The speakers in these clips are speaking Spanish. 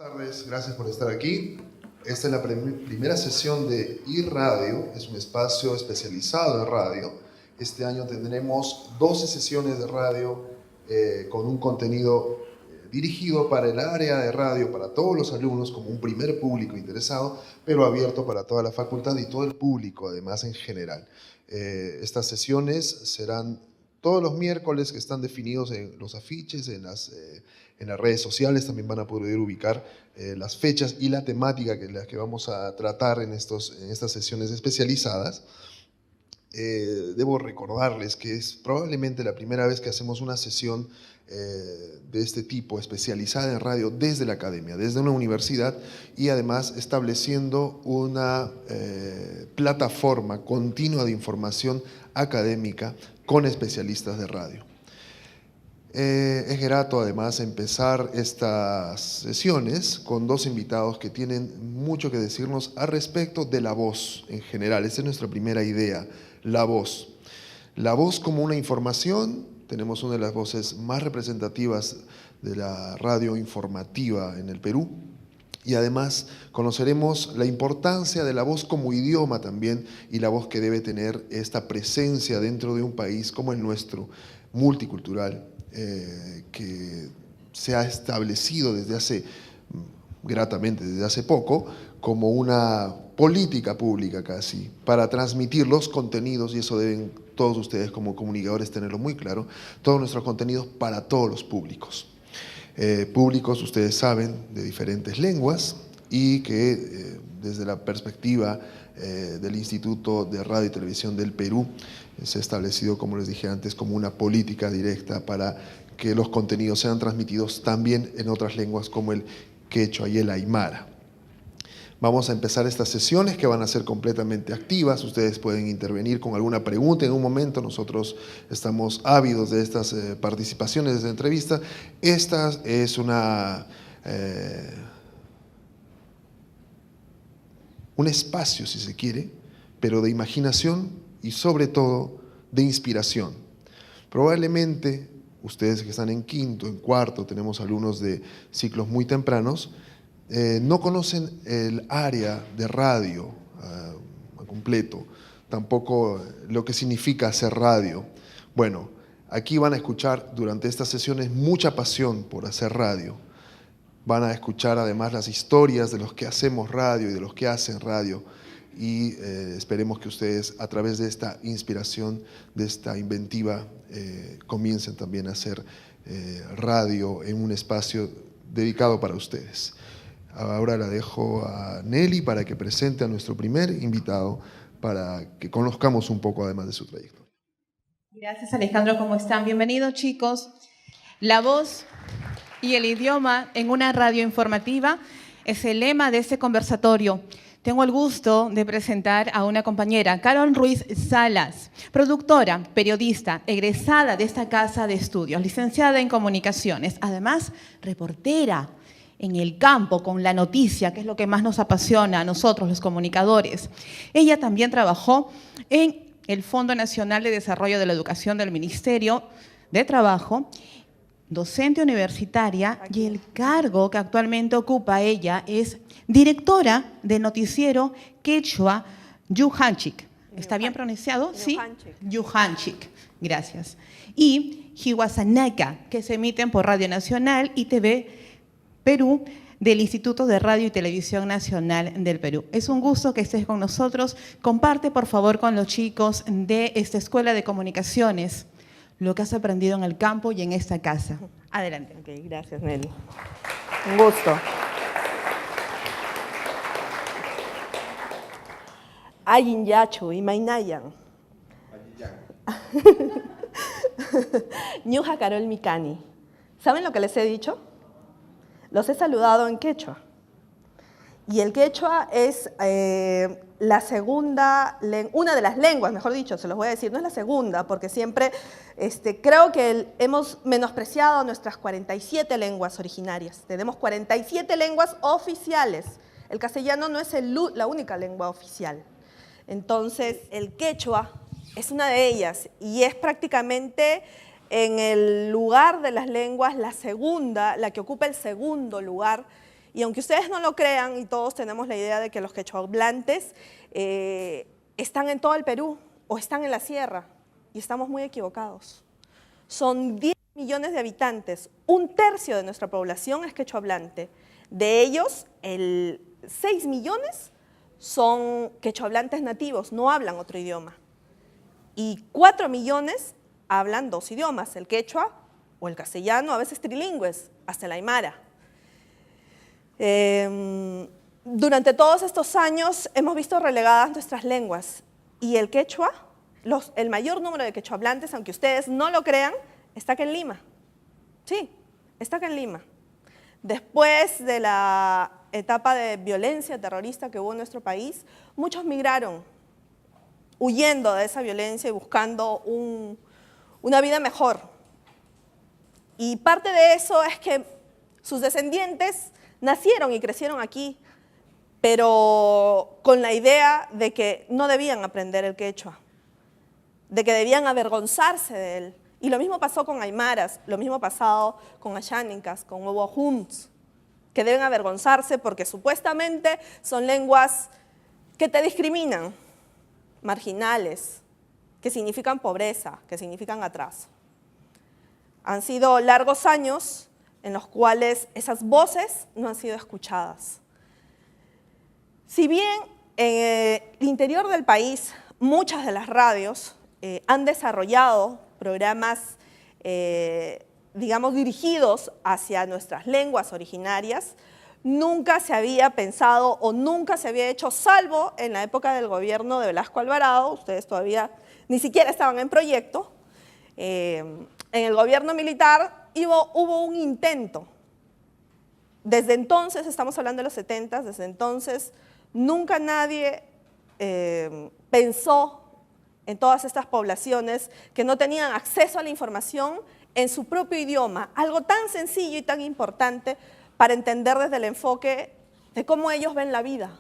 Buenas tardes, gracias por estar aquí. Esta es la primera sesión de iRadio, es un espacio especializado en radio. Este año tendremos 12 sesiones de radio con un contenido dirigido para el área de radio, para todos los alumnos, como un primer público interesado, pero abierto para toda la facultad y todo el público, además, en general. Estas sesiones serán todos los miércoles, que están definidos en los afiches, en las redes sociales. También van a poder ubicar las fechas y la temática que vamos a tratar en estas sesiones especializadas. Debo recordarles que es probablemente la primera vez que hacemos una sesión de este tipo, especializada en radio, desde la academia, desde una universidad, y además estableciendo una plataforma continua de información académica con especialistas de radio. Es grato además empezar estas sesiones con dos invitados que tienen mucho que decirnos al respecto de la voz en general. Esa es nuestra primera idea, la voz. La voz como una información. Tenemos una de las voces más representativas de la radio informativa en el Perú. Y además conoceremos la importancia de la voz como idioma también, y la voz que debe tener esta presencia dentro de un país como el nuestro, multicultural, que se ha establecido gratamente desde hace poco, como una política pública casi, para transmitir los contenidos, y eso deben todos ustedes como comunicadores tenerlo muy claro, todos nuestros contenidos para todos los públicos. Públicos, ustedes saben, de diferentes lenguas, y que desde la perspectiva del Instituto de Radio y Televisión del Perú se ha establecido, como les dije antes, como una política directa para que los contenidos sean transmitidos también en otras lenguas como el quechua y el aymara. Vamos a empezar estas sesiones que van a ser completamente activas. Ustedes pueden intervenir con alguna pregunta en un momento. Nosotros estamos ávidos de estas participaciones, de esta entrevista. Esta es un espacio, si se quiere, pero de imaginación y sobre todo de inspiración. Probablemente ustedes que están en quinto, en cuarto, tenemos alumnos de ciclos muy tempranos, no conocen el área de radio a completo, tampoco lo que significa hacer radio. Bueno, aquí van a escuchar durante estas sesiones mucha pasión por hacer radio. Van a escuchar además las historias de los que hacemos radio y de los que hacen radio, y esperemos que ustedes, a través de esta inspiración, de esta inventiva, comiencen también a hacer radio en un espacio dedicado para ustedes. Ahora la dejo a Nelly para que presente a nuestro primer invitado, para que conozcamos un poco además de su trayectoria. Gracias, Alejandro. ¿Cómo están? Bienvenidos, chicos. La voz y el idioma en una radio informativa es el lema de este conversatorio. Tengo el gusto de presentar a una compañera, Carol Ruiz Salas, productora, periodista, egresada de esta casa de estudios, licenciada en comunicaciones, además reportera en el campo con la noticia, que es lo que más nos apasiona a nosotros, los comunicadores. Ella también trabajó en el Fondo Nacional de Desarrollo de la Educación del Ministerio de Trabajo, docente universitaria, y el cargo que actualmente ocupa ella es directora de noticiero quechua Yuhanchik. ¿Está bien pronunciado? Sí. Yuhanchik. Gracias. Y Hiwasanaka, que se emiten por Radio Nacional y TV Perú, del Instituto de Radio y Televisión Nacional del Perú. Es un gusto que estés con nosotros. Comparte, por favor, con los chicos de esta Escuela de Comunicaciones lo que has aprendido en el campo y en esta casa. Adelante. Okay, gracias, Nelly. Un gusto. Ayin yachu y mainayan. Ñuja Carol Mikani. ¿Saben lo que les he dicho? Los he saludado en quechua. Y el quechua es la segunda, una de las lenguas, mejor dicho, se los voy a decir, no es la segunda, porque siempre creo que hemos menospreciado nuestras 47 lenguas originarias. Tenemos 47 lenguas oficiales. El castellano no es la única lengua oficial. Entonces, el quechua es una de ellas y es prácticamente en el lugar de las lenguas la segunda, la que ocupa el segundo lugar, Y aunque ustedes no lo crean, y todos tenemos la idea de que los quechohablantes están en todo el Perú o están en la sierra, y estamos muy equivocados. Son 10 millones de habitantes, 1/3 de nuestra población es quechohablante. De ellos, 6 millones son quechohablantes nativos, no hablan otro idioma. Y 4 millones hablan 2 idiomas, el quechua o el castellano, a veces trilingües, hasta el aymara. Durante todos estos años hemos visto relegadas nuestras lenguas, y el quechua, el mayor número de quechohablantes, aunque ustedes no lo crean, está acá en Lima. Sí, está acá en Lima. Después de la etapa de violencia terrorista que hubo en nuestro país, muchos migraron, huyendo de esa violencia y buscando una vida mejor. Y parte de eso es que sus descendientes nacieron y crecieron aquí, pero con la idea de que no debían aprender el quechua, de que debían avergonzarse de él. Y lo mismo pasó con aymaras, lo mismo pasado con ashánicas, con huevohums, que deben avergonzarse porque supuestamente son lenguas que te discriminan, marginales, que significan pobreza, que significan atraso. Han sido largos años en los cuales esas voces no han sido escuchadas. Si bien en el interior del país muchas de las radios han desarrollado programas, digamos, dirigidos hacia nuestras lenguas originarias, nunca se había pensado o nunca se había hecho, salvo en la época del gobierno de Velasco Alvarado, ustedes todavía ni siquiera estaban en proyecto. En el gobierno militar hubo un intento. Desde entonces, estamos hablando de los 70, desde entonces nunca nadie pensó en todas estas poblaciones que no tenían acceso a la información en su propio idioma, algo tan sencillo y tan importante para entender desde el enfoque de cómo ellos ven la vida,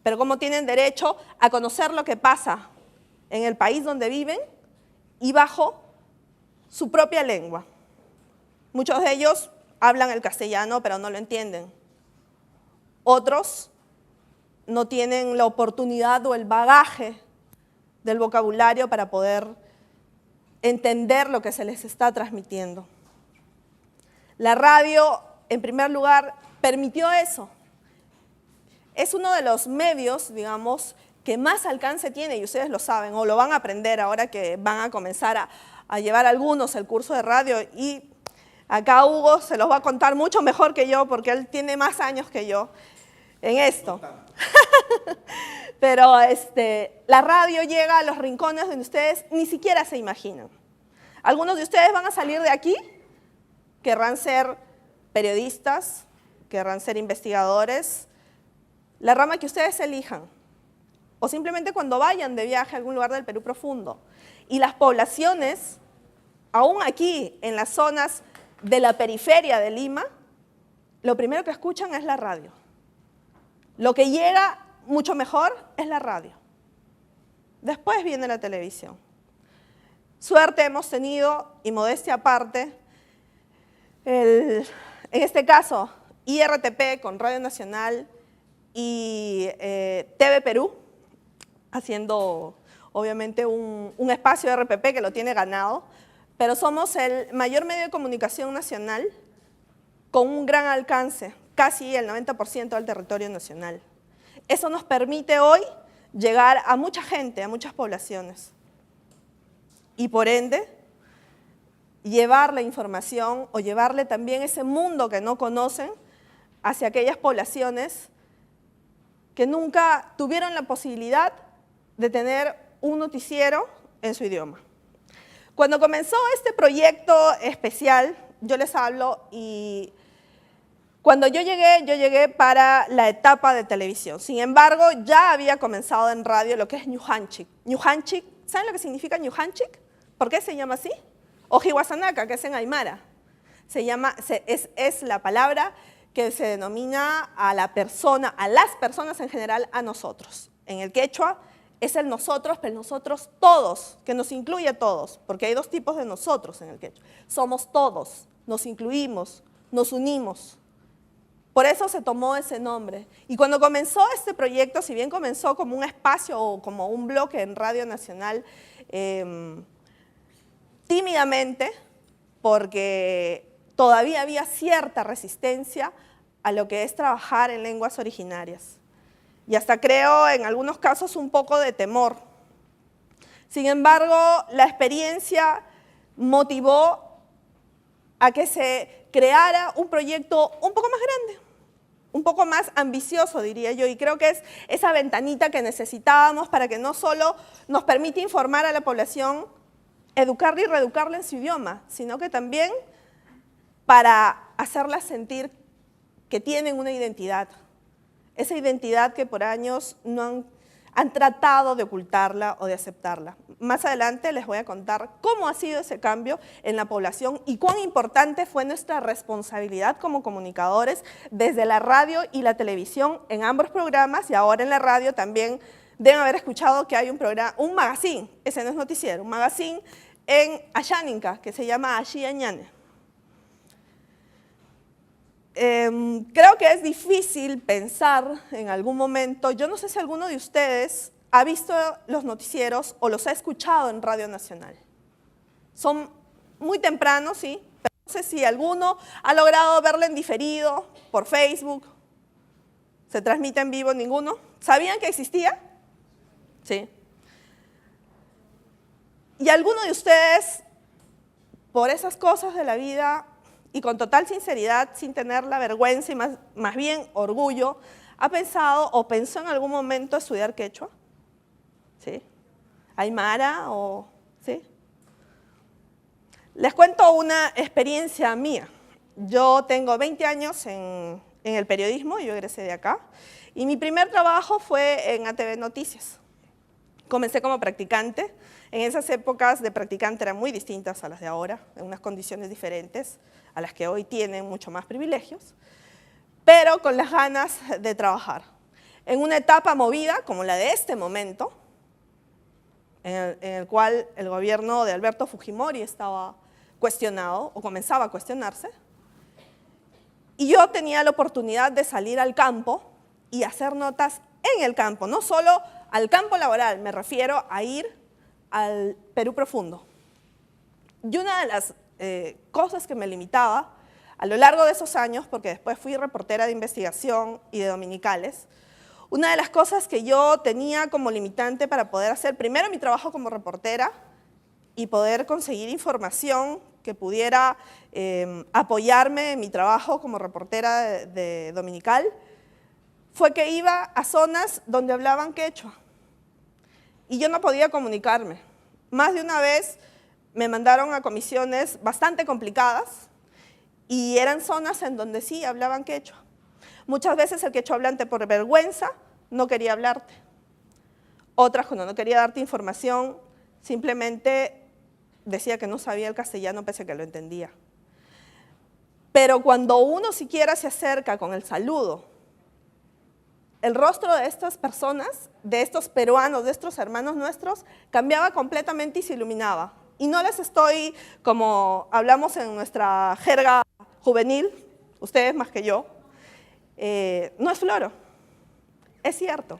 pero cómo tienen derecho a conocer lo que pasa en el país donde viven y bajo su propia lengua. Muchos de ellos hablan el castellano, pero no lo entienden. Otros no tienen la oportunidad o el bagaje del vocabulario para poder entender lo que se les está transmitiendo. La radio, en primer lugar, permitió eso. Es uno de los medios, digamos, que más alcance tiene, y ustedes lo saben, o lo van a aprender ahora que van a comenzar a llevar algunos el curso de radio, y acá Hugo se los va a contar mucho mejor que yo, porque él tiene más años que yo en esto. Pero la radio llega a los rincones donde ustedes ni siquiera se imaginan. Algunos de ustedes van a salir de aquí, querrán ser periodistas, querrán ser investigadores, la rama que ustedes elijan, o simplemente cuando vayan de viaje a algún lugar del Perú profundo. Y las poblaciones, aún aquí en las zonas de la periferia de Lima, lo primero que escuchan es la radio. Lo que llega mucho mejor es la radio. Después viene la televisión. Suerte hemos tenido, y modestia aparte, en este caso, IRTP con Radio Nacional y TV Perú, haciendo obviamente un espacio de RPP que lo tiene ganado, pero somos el mayor medio de comunicación nacional con un gran alcance, casi el 90% del territorio nacional. Eso nos permite hoy llegar a mucha gente, a muchas poblaciones, y por ende llevar la información o llevarle también ese mundo que no conocen hacia aquellas poblaciones que nunca tuvieron la posibilidad de tener un noticiero en su idioma. Cuando comenzó este proyecto especial, yo les hablo, y cuando yo llegué para la etapa de televisión. Sin embargo, ya había comenzado en radio lo que es ñujanchik. Ñujanchik, ¿saben lo que significa ñujanchik? ¿Por qué se llama así? Ojihuasanaka, que es en aymara. Es la palabra que se denomina a la persona, a las personas en general, a nosotros. En el quechua es el nosotros, pero el nosotros todos, que nos incluye a todos, porque hay dos tipos de nosotros en el quechua. Somos todos, nos incluimos, nos unimos. Por eso se tomó ese nombre. Y cuando comenzó este proyecto, si bien comenzó como un espacio o como un bloque en Radio Nacional, tímidamente, porque todavía había cierta resistencia a lo que es trabajar en lenguas originarias. Y hasta creo, en algunos casos, un poco de temor. Sin embargo, la experiencia motivó a que se creara un proyecto un poco más grande, un poco más ambicioso, diría yo, y creo que es esa ventanita que necesitábamos para que no solo nos permita informar a la población, educarla y reeducarla en su idioma, sino que también para hacerla sentir que tienen una identidad, esa identidad que por años no han tratado de ocultarla o de aceptarla. Más adelante les voy a contar cómo ha sido ese cambio en la población y cuán importante fue nuestra responsabilidad como comunicadores desde la radio y la televisión en ambos programas, y ahora en la radio también deben haber escuchado que hay un programa, un magazine, ese no es noticiero, un magazine en Asháninka que se llama Ashí Añane. Creo que es difícil pensar en algún momento, yo no sé si alguno de ustedes ha visto los noticieros o los ha escuchado en Radio Nacional. Son muy tempranos, sí, pero no sé si alguno ha logrado verlo en diferido, por Facebook, se transmite en vivo, ninguno. ¿Sabían que existía? Sí. ¿Y alguno de ustedes, por esas cosas de la vida, y con total sinceridad, sin tener la vergüenza y más bien orgullo, ha pensado o pensó en algún momento estudiar quechua? ¿Sí? ¿Aymara o...? ¿Sí? Les cuento una experiencia mía. Yo tengo 20 años en el periodismo, yo egresé de acá, y mi primer trabajo fue en ATV Noticias. Comencé como practicante. En esas épocas de practicante eran muy distintas a las de ahora, en unas condiciones diferentes a las que hoy tienen mucho más privilegios, pero con las ganas de trabajar. En una etapa movida como la de este momento, en el cual el gobierno de Alberto Fujimori estaba cuestionado o comenzaba a cuestionarse, y yo tenía la oportunidad de salir al campo y hacer notas en el campo, no solo al campo laboral, me refiero a ir al Perú profundo. Y una de las cosas que me limitaba a lo largo de esos años, porque después fui reportera de investigación y de dominicales, una de las cosas que yo tenía como limitante para poder hacer primero mi trabajo como reportera y poder conseguir información que pudiera apoyarme en mi trabajo como reportera de dominical, fue que iba a zonas donde hablaban quechua y yo no podía comunicarme. Más de una vez me mandaron a comisiones bastante complicadas y eran zonas en donde sí hablaban quechua. Muchas veces el quechua hablante por vergüenza no quería hablarte. Otras, cuando no quería darte información, simplemente decía que no sabía el castellano pese a que lo entendía. Pero cuando uno siquiera se acerca con el saludo, el rostro de estas personas, de estos peruanos, de estos hermanos nuestros, cambiaba completamente y se iluminaba. Y no les estoy, como hablamos en nuestra jerga juvenil, ustedes más que yo, no es floro, es cierto.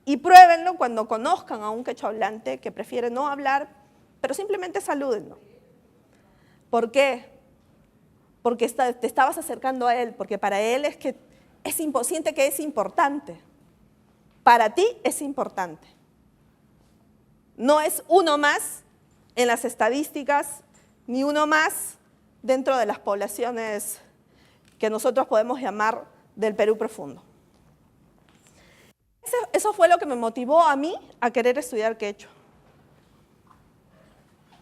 Y pruébenlo cuando conozcan a un quechua hablante que prefiere no hablar, pero simplemente salúdenlo. ¿Por qué? Porque te estabas acercando a él, porque para él siente que es importante. Para ti es importante. No es uno más en las estadísticas, ni uno más dentro de las poblaciones que nosotros podemos llamar del Perú profundo. Eso fue lo que me motivó a mí a querer estudiar quechua.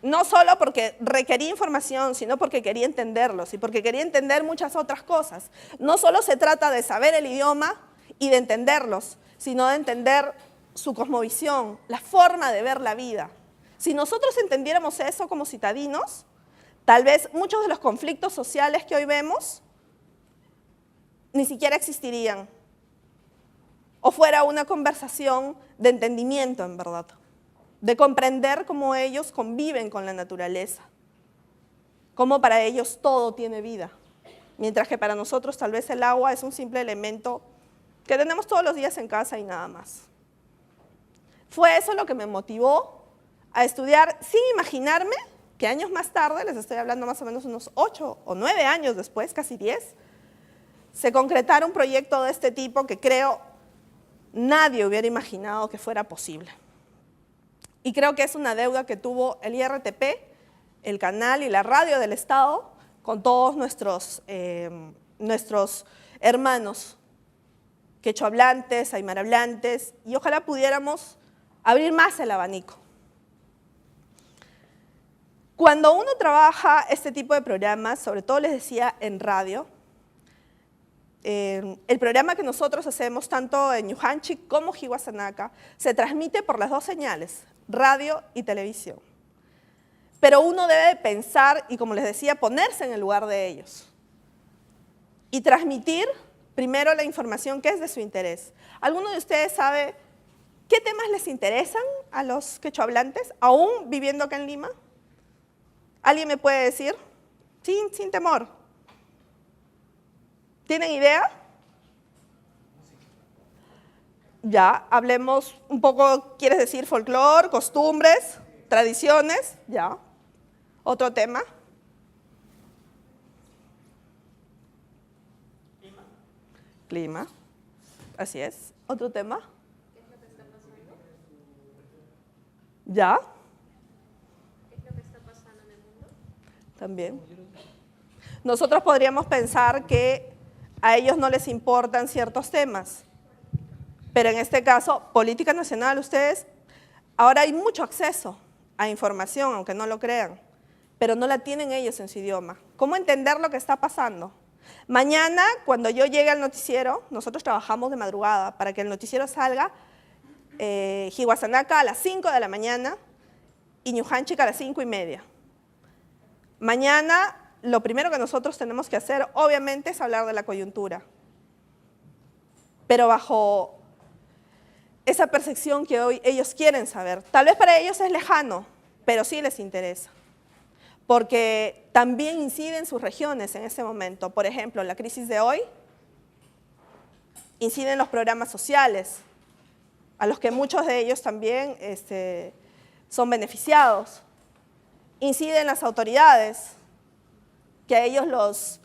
No solo porque requería información, sino porque quería entenderlos y porque quería entender muchas otras cosas. No solo se trata de saber el idioma y de entenderlos, sino de entender su cosmovisión, la forma de ver la vida. Si nosotros entendiéramos eso como citadinos, tal vez muchos de los conflictos sociales que hoy vemos ni siquiera existirían. O fuera una conversación de entendimiento, en verdad, de comprender cómo ellos conviven con la naturaleza, cómo para ellos todo tiene vida. mientras que para nosotros tal vez el agua es un simple elemento que tenemos todos los días en casa y nada más. Fue eso lo que me motivó a estudiar sin imaginarme que años más tarde, les estoy hablando más o menos unos 8 o 9 años después, casi 10, se concretara un proyecto de este tipo que creo nadie hubiera imaginado que fuera posible. Y creo que es una deuda que tuvo el IRTP, el canal y la radio del Estado con todos nuestros hermanos quechohablantes, aymarhablantes, y ojalá pudiéramos abrir más el abanico. Cuando uno trabaja este tipo de programas, sobre todo les decía en radio, el programa que nosotros hacemos tanto en Ñujanchik como Hiwasanaca se transmite por las dos señales, radio y televisión. Pero uno debe pensar y, como les decía, ponerse en el lugar de ellos y transmitir primero la información que es de su interés. ¿Alguno de ustedes sabe qué temas les interesan a los quechohablantes, aún viviendo acá en Lima? ¿Alguien me puede decir? Sin temor. ¿Tienen idea? Ya, hablemos un poco, ¿quieres decir folclore, costumbres, tradiciones? Ya. ¿Otro tema? Clima. Así es. ¿Otro tema? ¿Qué es lo que está pasando? ¿Ya? ¿Qué es lo que está pasando en el mundo? También. Nosotros podríamos pensar que a ellos no les importan ciertos temas, pero en este caso, política nacional, ustedes, ahora hay mucho acceso a información, aunque no lo crean, pero no la tienen ellos en su idioma. ¿Cómo entender lo que está pasando? Mañana, cuando yo llegue al noticiero, nosotros trabajamos de madrugada para que el noticiero salga Hiwasanaca a las 5 de la mañana y Ñujanchik a las 5:30. Mañana, lo primero que nosotros tenemos que hacer, obviamente, es hablar de la coyuntura, pero bajo esa percepción que hoy ellos quieren saber. Tal vez para ellos es lejano, pero sí les interesa, porque también incide en sus regiones en ese momento. Por ejemplo, la crisis de hoy incide en los programas sociales, a los que muchos de ellos también son beneficiados. Incide en las autoridades, que a ellos los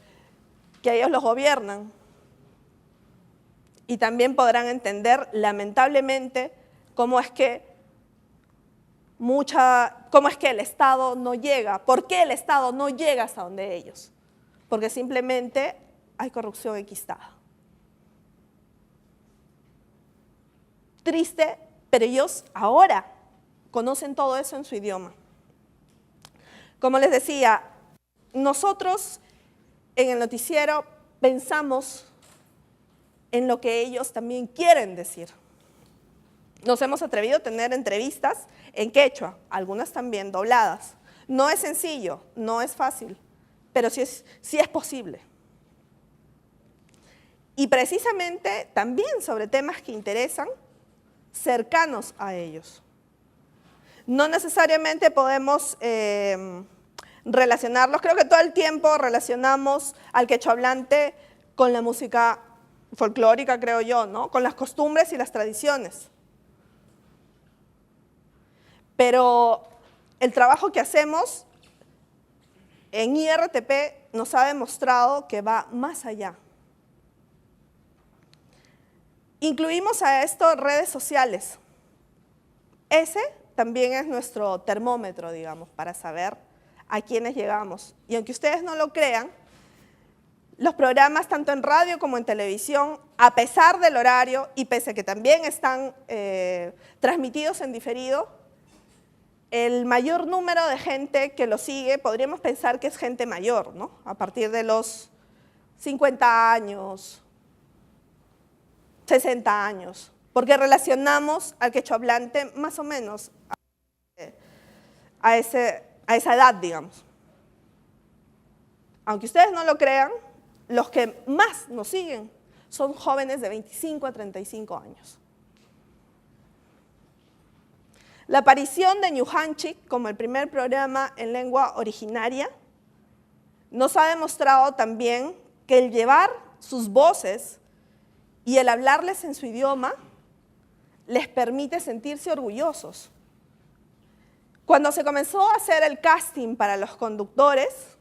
gobiernan. Y también podrán entender, lamentablemente, cómo es que el Estado no llega. ¿Por qué el Estado no llega hasta donde ellos? Porque simplemente hay corrupción enquistada. Triste, pero ellos ahora conocen todo eso en su idioma. Como les decía, nosotros en el noticiero pensamos en lo que ellos también quieren decir. Nos hemos atrevido a tener entrevistas en quechua, algunas también dobladas. No es sencillo, no es fácil, pero sí es posible. Y precisamente también sobre temas que interesan, cercanos a ellos. No necesariamente podemos relacionarlos, creo que todo el tiempo relacionamos al quechohablante con la música folclórica, creo yo, ¿no? Con las costumbres y las tradiciones. Pero el trabajo que hacemos en IRTP nos ha demostrado que va más allá. Incluimos a esto redes sociales. Ese también es nuestro termómetro, digamos, para saber a quiénes llegamos. Y aunque ustedes no lo crean, los programas tanto en radio como en televisión, a pesar del horario y pese a que también están transmitidos en diferido, el mayor número de gente que lo sigue, podríamos pensar que es gente mayor, ¿no? A partir de los 50 años, 60 años, porque relacionamos al quechohablante más o menos a esa edad, digamos. Aunque ustedes no lo crean, los que más nos siguen son jóvenes de 25 a 35 años. La aparición de Ñujanchik como el primer programa en lengua originaria nos ha demostrado también que el llevar sus voces y el hablarles en su idioma les permite sentirse orgullosos. Cuando se comenzó a hacer el casting para los conductores,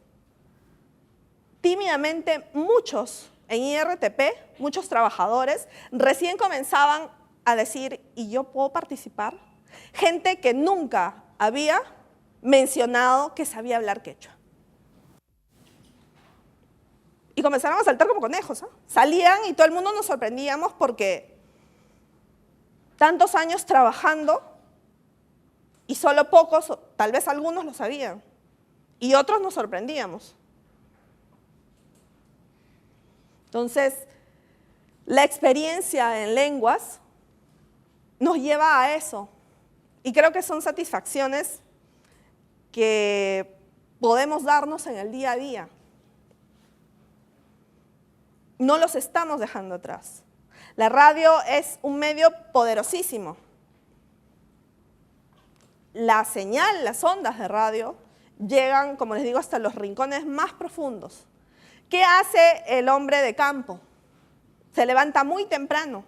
tímidamente muchos en IRTP, muchos trabajadores, recién comenzaban a decir, ¿y yo puedo participar? Gente que nunca había mencionado que sabía hablar quechua. Y comenzaron a saltar como conejos, ¿eh? Salían y todo el mundo nos sorprendíamos porque tantos años trabajando y solo pocos, tal vez algunos lo sabían, y otros nos sorprendíamos. Entonces, la experiencia en lenguas nos lleva a eso. Y creo que son satisfacciones que podemos darnos en el día a día. No los estamos dejando atrás. La radio es un medio poderosísimo. La señal, las ondas de radio llegan, como les digo, hasta los rincones más profundos. ¿Qué hace el hombre de campo? Se levanta muy temprano.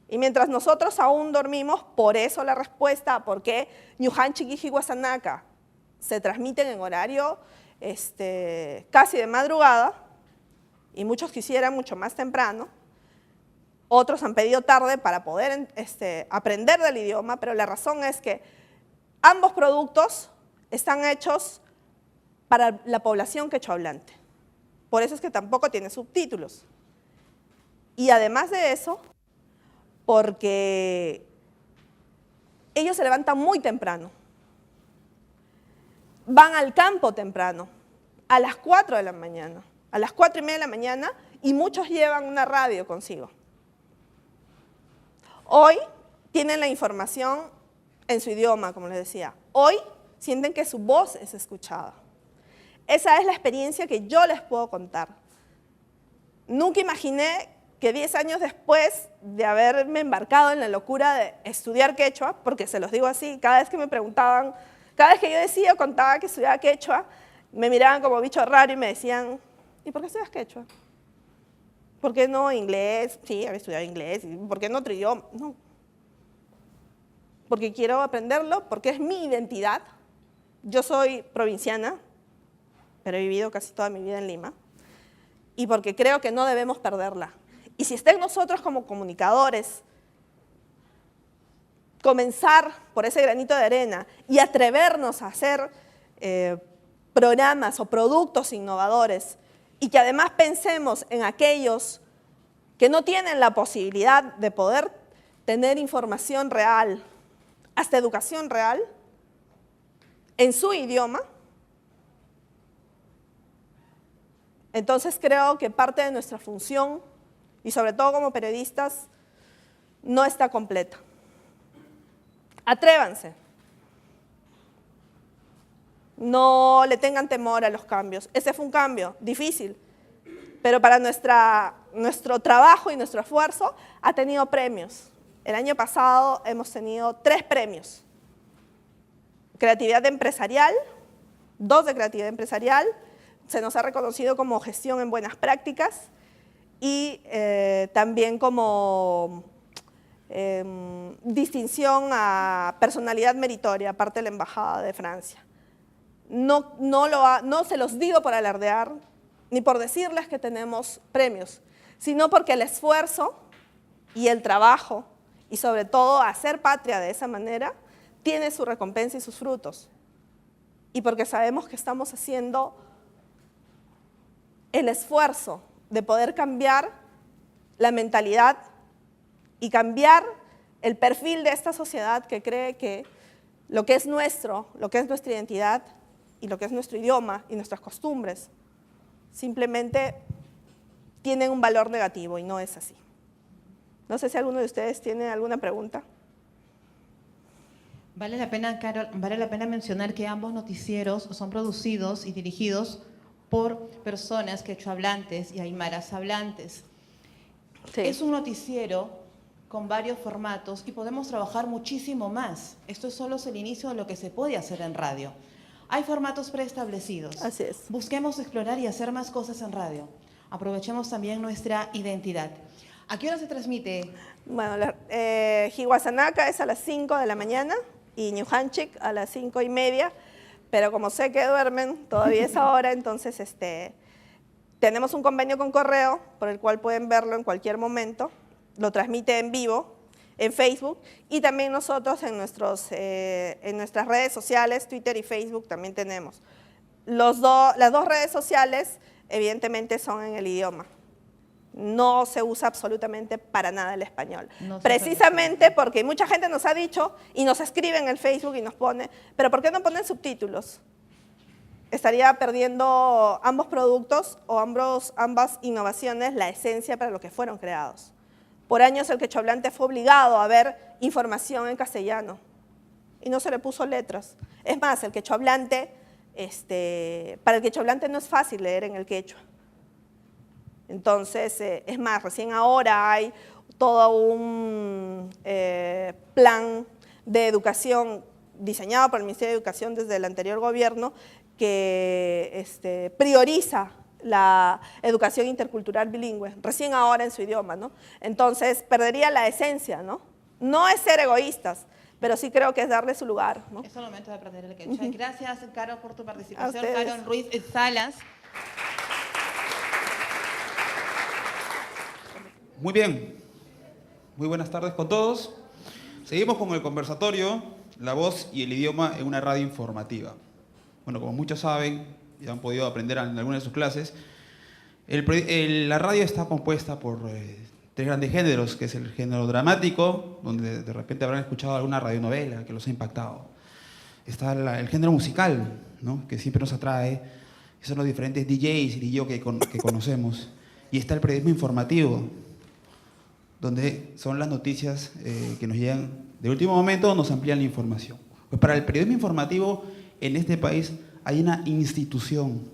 Y mientras nosotros aún dormimos, por eso la respuesta a por qué Ñujan Chiquiji Guasanaka se transmiten en horario casi de madrugada, y muchos quisieran mucho más temprano, otros han pedido tarde para poder aprender del idioma, pero la razón es que ambos productos están hechos para la población quechohablante. Por eso es que tampoco tiene subtítulos. Y además de eso, porque ellos se levantan muy temprano, van al campo temprano, a las 4 de la mañana, a las 4:30 de la mañana, y muchos llevan una radio consigo. Hoy tienen la información en su idioma, como les decía. Hoy sienten que su voz es escuchada. Esa es la experiencia que yo les puedo contar. Nunca imaginé que 10 años después de haberme embarcado en la locura de estudiar quechua, porque se los digo así, cada vez que me preguntaban, cada vez que yo decía o contaba que estudiaba quechua, me miraban como bicho raro y me decían, ¿y por qué estudias quechua? ¿Por qué no inglés? Sí, había estudiado inglés. ¿Por qué no otro idioma? No. Porque quiero aprenderlo, porque es mi identidad. Yo soy provinciana, pero he vivido casi toda mi vida en Lima. Y porque creo que no debemos perderla. Y si está en nosotros como comunicadores, comenzar por ese granito de arena y atrevernos a hacer programas o productos innovadores, y que además pensemos en aquellos que no tienen la posibilidad de poder tener información real, hasta educación real, en su idioma, entonces creo que parte de nuestra función, y sobre todo como periodistas, no está completa. Atrévanse. No le tengan temor a los cambios. Ese fue un cambio difícil, pero para nuestro trabajo y nuestro esfuerzo ha tenido premios. El año pasado hemos tenido 3 premios. Creatividad empresarial, 2 de creatividad empresarial, se nos ha reconocido como gestión en buenas prácticas y también como distinción a personalidad meritoria, aparte de la Embajada de Francia. No se los digo por alardear, ni por decirles que tenemos premios, sino porque el esfuerzo y el trabajo, y sobre todo hacer patria de esa manera, tiene su recompensa y sus frutos. Y porque sabemos que estamos haciendo el esfuerzo de poder cambiar la mentalidad y cambiar el perfil de esta sociedad que cree que lo que es nuestro, lo que es nuestra identidad y lo que es nuestro idioma y nuestras costumbres simplemente tienen un valor negativo, y no es así. No sé si alguno de ustedes tiene alguna pregunta. Vale la pena, Carol, vale la pena mencionar que ambos noticieros son producidos y dirigidos por personas quechohablantes y aymaras hablantes. Sí. Es un noticiero con varios formatos y podemos trabajar muchísimo más. Esto es solo el inicio de lo que se puede hacer en radio. Hay formatos preestablecidos. Así es. Busquemos explorar y hacer más cosas en radio. Aprovechemos también nuestra identidad. ¿A qué hora se transmite? Bueno, Hiwasanaka es a las 5 de la mañana y New Hanchik a las 5:30, pero como sé que duermen, todavía es ahora, entonces tenemos un convenio con Correo por el cual pueden verlo en cualquier momento. Lo transmite en vivo en Facebook y también nosotros en nuestras redes sociales, Twitter y Facebook también tenemos. Las dos redes sociales evidentemente son en el idioma. No se usa absolutamente para nada el español. No Precisamente porque mucha gente nos ha dicho y nos escribe en el Facebook y nos pone, pero ¿por qué no ponen subtítulos? Estaría perdiendo ambos productos o ambas innovaciones la esencia para lo que fueron creados. Por años el quechohablante fue obligado a ver información en castellano y no se le puso letras. Es más, el quechohablante, para el quechohablante no es fácil leer en el quechua. Entonces, es más, recién ahora hay todo un plan de educación diseñado por el Ministerio de Educación desde el anterior gobierno que prioriza la educación intercultural bilingüe, recién ahora en su idioma, ¿no? Entonces, perdería la esencia, ¿no? No es ser egoístas, pero sí creo que es darle su lugar, ¿no? Es el momento de aprender el quechua. Gracias, Caro, por tu participación. ustedes. Caro Ruiz Salas. Muy bien, muy buenas tardes con todos. Seguimos con el conversatorio, la voz y el idioma en una radio informativa. Bueno, como muchos saben y han podido aprender en algunas de sus clases, la radio está compuesta por tres grandes géneros, que es el género dramático, donde de repente habrán escuchado alguna radionovela que los ha impactado. Está el género musical, ¿no? Que siempre nos atrae, que son los diferentes DJs y DJ que conocemos. Y está el periodismo informativo, donde son las noticias que nos llegan de último momento, nos amplían la información. Pues para el periodismo informativo en este país hay una institución.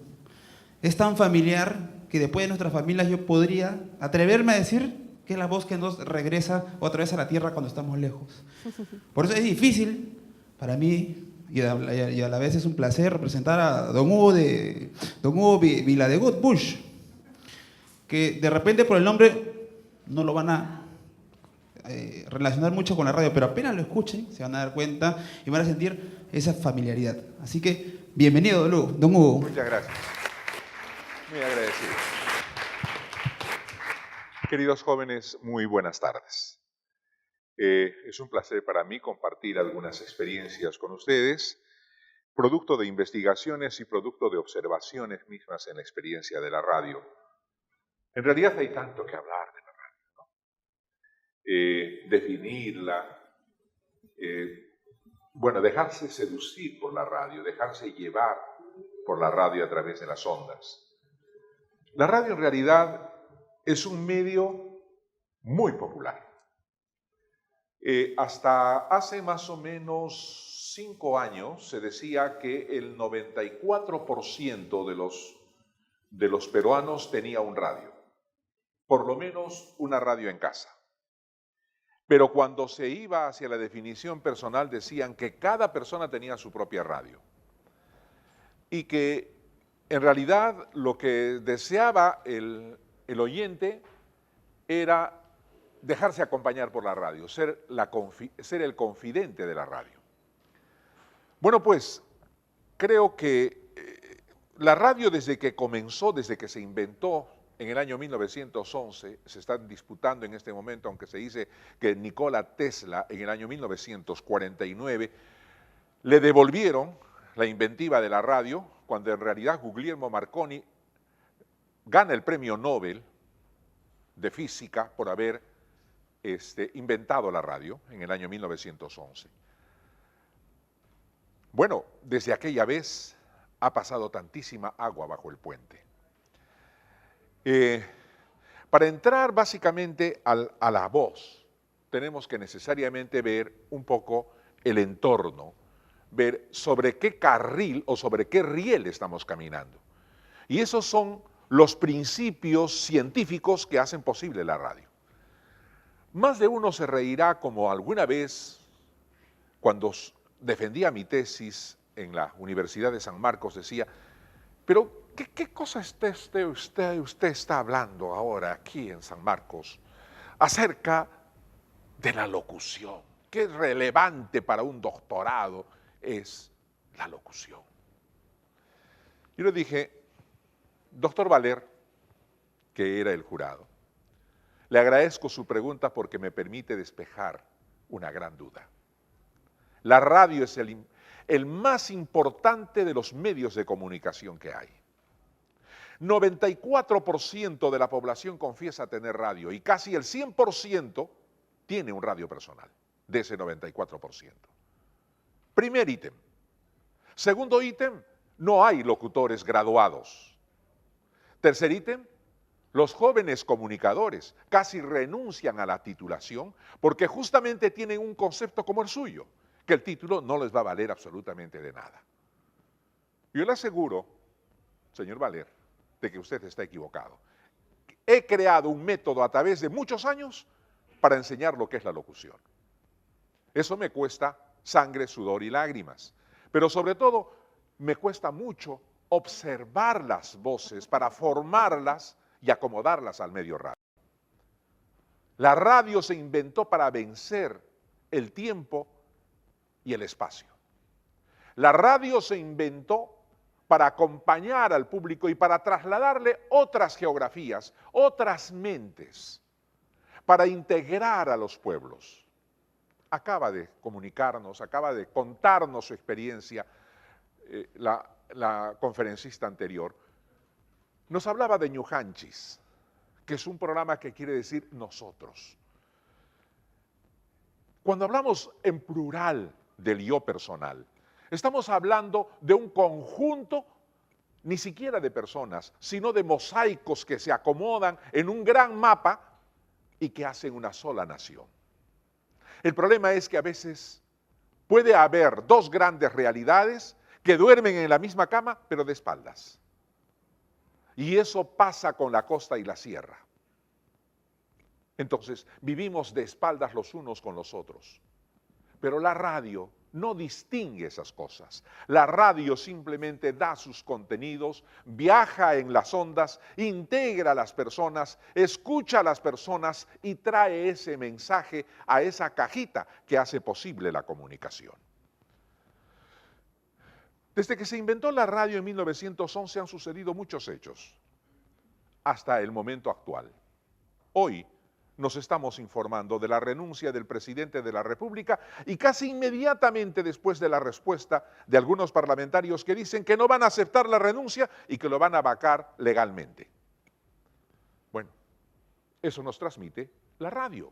Es tan familiar que después de nuestras familias yo podría atreverme a decir que es la voz que nos regresa otra vez a la tierra cuando estamos lejos. Por eso es difícil para mí, y a la vez es un placer representar a don Hugo Viladegut Bush, que de repente por el nombre no lo van a relacionar mucho con la radio, pero apenas lo escuchen se van a dar cuenta y van a sentir esa familiaridad. Así que bienvenido, don Hugo. Muchas gracias. Muy agradecido. Queridos jóvenes, muy buenas tardes. Es un placer para mí compartir algunas experiencias con ustedes, producto de investigaciones y producto de observaciones mismas en la experiencia de la radio. En realidad hay tanto que hablar de la radio, ¿no? Definirla, dejarse seducir por la radio, dejarse llevar por la radio a través de las ondas. La radio en realidad es un medio muy popular. Hasta hace más o menos 5 años se decía que el 94% de los peruanos tenía un radio, por lo menos una radio en casa. Pero cuando se iba hacia la definición personal decían que cada persona tenía su propia radio y que en realidad lo que deseaba el oyente era dejarse acompañar por la radio, ser el confidente de la radio. Bueno, pues creo que la radio desde que comenzó, desde que se inventó en el año 1911, se están disputando en este momento, aunque se dice que Nikola Tesla en el año 1949 le devolvieron la inventiva de la radio, cuando en realidad Guglielmo Marconi gana el premio Nobel de física por haber inventado la radio en el año 1911. Bueno, desde aquella vez ha pasado tantísima agua bajo el puente. Para entrar básicamente a la voz, tenemos que necesariamente ver un poco el entorno, ver sobre qué carril o sobre qué riel estamos caminando. Y esos son los principios científicos que hacen posible la radio. Más de uno se reirá como alguna vez, cuando defendía mi tesis en la Universidad de San Marcos, decía, pero ¿Qué cosa usted está hablando ahora aquí en San Marcos acerca de la locución? ¿Qué relevante para un doctorado es la locución? Yo le dije, doctor Valer, que era el jurado, le agradezco su pregunta porque me permite despejar una gran duda. La radio es el más importante de los medios de comunicación que hay. 94% de la población confiesa tener radio y casi el 100% tiene un radio personal, de ese 94%. Primer ítem. Segundo ítem, no hay locutores graduados. Tercer ítem, los jóvenes comunicadores casi renuncian a la titulación porque justamente tienen un concepto como el suyo, que el título no les va a valer absolutamente de nada. Yo le aseguro, señor Valer, de que usted está equivocado. He creado un método a través de muchos años para enseñar lo que es la locución. Eso me cuesta sangre, sudor y lágrimas, pero sobre todo me cuesta mucho observar las voces para formarlas y acomodarlas al medio radio. La radio se inventó para vencer el tiempo y el espacio. La radio se inventó para acompañar al público y para trasladarle otras geografías, otras mentes, para integrar a los pueblos. Acaba de comunicarnos, acaba de contarnos su experiencia la conferencista anterior. Nos hablaba de Ñujanchis, que es un programa que quiere decir nosotros. Cuando hablamos en plural del yo personal, estamos hablando de un conjunto, ni siquiera de personas, sino de mosaicos que se acomodan en un gran mapa y que hacen una sola nación. El problema es que a veces puede haber dos grandes realidades que duermen en la misma cama, pero de espaldas. Y eso pasa con la costa y la sierra. Entonces, vivimos de espaldas los unos con los otros. Pero la radio no distingue esas cosas. La radio simplemente da sus contenidos, viaja en las ondas, integra a las personas, escucha a las personas y trae ese mensaje a esa cajita que hace posible la comunicación. Desde que se inventó la radio en 1911 han sucedido muchos hechos, hasta el momento actual. Hoy nos estamos informando de la renuncia del presidente de la República y casi inmediatamente después de la respuesta de algunos parlamentarios que dicen que no van a aceptar la renuncia y que lo van a vacar legalmente. Bueno, eso nos transmite la radio,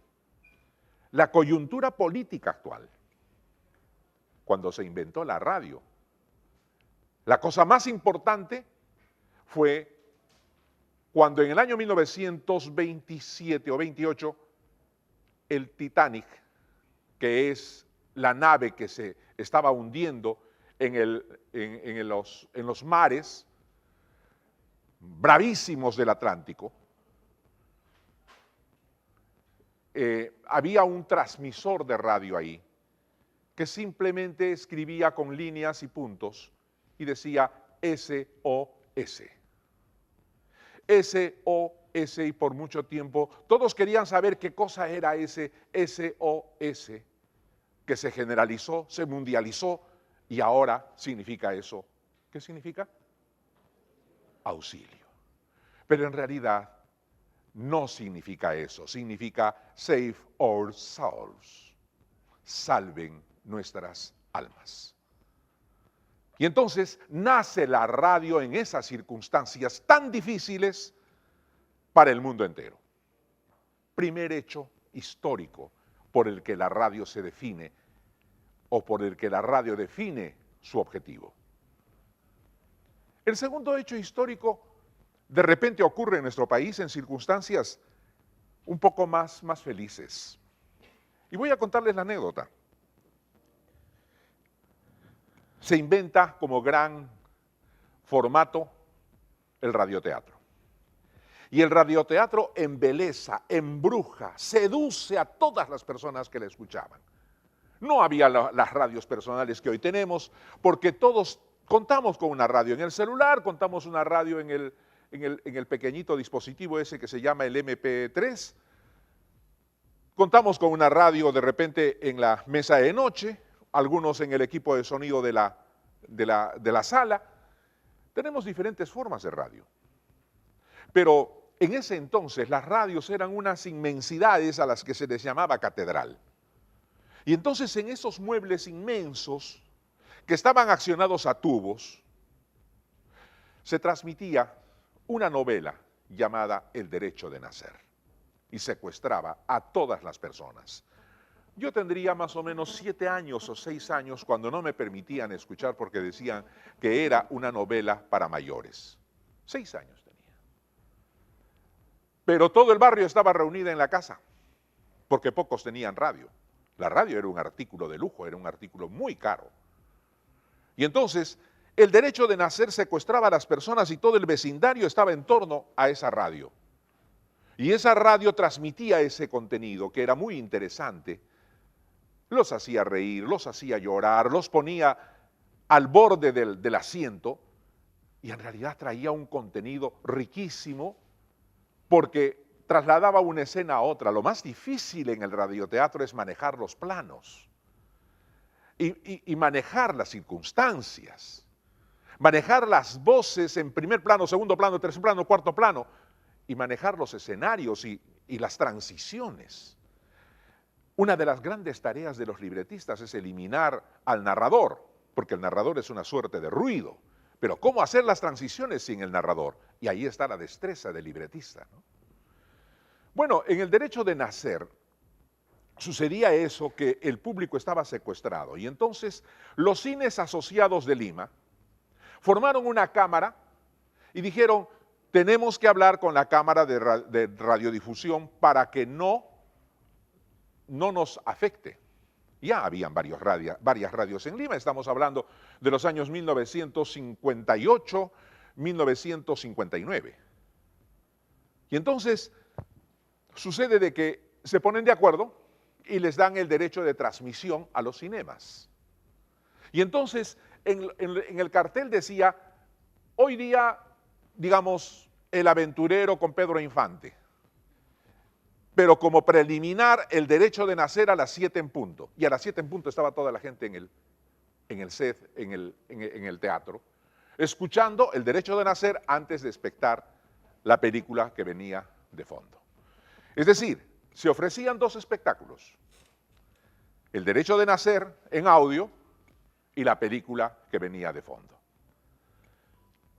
la coyuntura política actual. Cuando se inventó la radio, la cosa más importante fue cuando en el año 1927 o 28, el Titanic, que es la nave que se estaba hundiendo en los mares bravísimos del Atlántico, había un transmisor de radio ahí que simplemente escribía con líneas y puntos y decía SOS. SOS, y por mucho tiempo todos querían saber qué cosa era ese SOS, que se generalizó, se mundializó y ahora significa eso. ¿Qué significa? Auxilio. Pero en realidad no significa eso, significa save our souls, salven nuestras almas. Y entonces nace la radio en esas circunstancias tan difíciles para el mundo entero. Primer hecho histórico por el que la radio se define o por el que la radio define su objetivo. El segundo hecho histórico de repente ocurre en nuestro país en circunstancias un poco más felices. Y voy a contarles la anécdota. Se inventa como gran formato el radioteatro. Y el radioteatro embeleza, embruja, seduce a todas las personas que le escuchaban. No había las radios personales que hoy tenemos, porque todos Contamos con una radio en el celular, contamos una radio en el pequeñito dispositivo ese que se llama el MP3, contamos con una radio de repente en la mesa de noche, algunos en el equipo de sonido de la sala. Tenemos diferentes formas de radio. Pero en ese entonces las radios eran unas inmensidades a las que se les llamaba catedral. Y entonces en esos muebles inmensos que estaban accionados a tubos, se transmitía una novela llamada El Derecho de Nacer y secuestraba a todas las personas. Yo tendría más o menos 7 años o 6 años cuando no me permitían escuchar porque decían que era una novela para mayores. 6 años tenía. Pero todo el barrio estaba reunido en la casa porque pocos tenían radio. La radio era un artículo de lujo, era un artículo muy caro. Y entonces, el Derecho de Nacer secuestraba a las personas y todo el vecindario estaba en torno a esa radio. Y esa radio transmitía ese contenido que era muy interesante. Los hacía reír, los hacía llorar, los ponía al borde del asiento y en realidad traía un contenido riquísimo porque trasladaba una escena a otra. Lo más difícil en el radioteatro es manejar los planos. Y manejar las circunstancias, manejar las voces en primer plano, segundo plano, tercer plano, cuarto plano, y manejar los escenarios y las transiciones. Una de las grandes tareas de los libretistas es eliminar al narrador, porque el narrador es una suerte de ruido, pero ¿cómo hacer las transiciones sin el narrador? Y ahí está la destreza del libretista, ¿no? Bueno, en El Derecho de Nacer, sucedía eso, que el público estaba secuestrado y entonces los cines asociados de Lima formaron una cámara y dijeron, tenemos que hablar con la cámara de radiodifusión para que no nos afecte. Ya habían varias radios en Lima, estamos hablando de los años 1958, 1959. Y entonces sucede de que se ponen de acuerdo y les dan el derecho de transmisión a los cinemas. Y entonces en el cartel decía, hoy día, digamos, El Aventurero con Pedro Infante, pero como preliminar el Derecho de Nacer a las 7 en punto. Y a las 7 en punto estaba toda la gente en el set, en el teatro, escuchando El Derecho de Nacer antes de espectar la película que venía de fondo. Es decir, se ofrecían 2 espectáculos, El Derecho de Nacer en audio y la película que venía de fondo.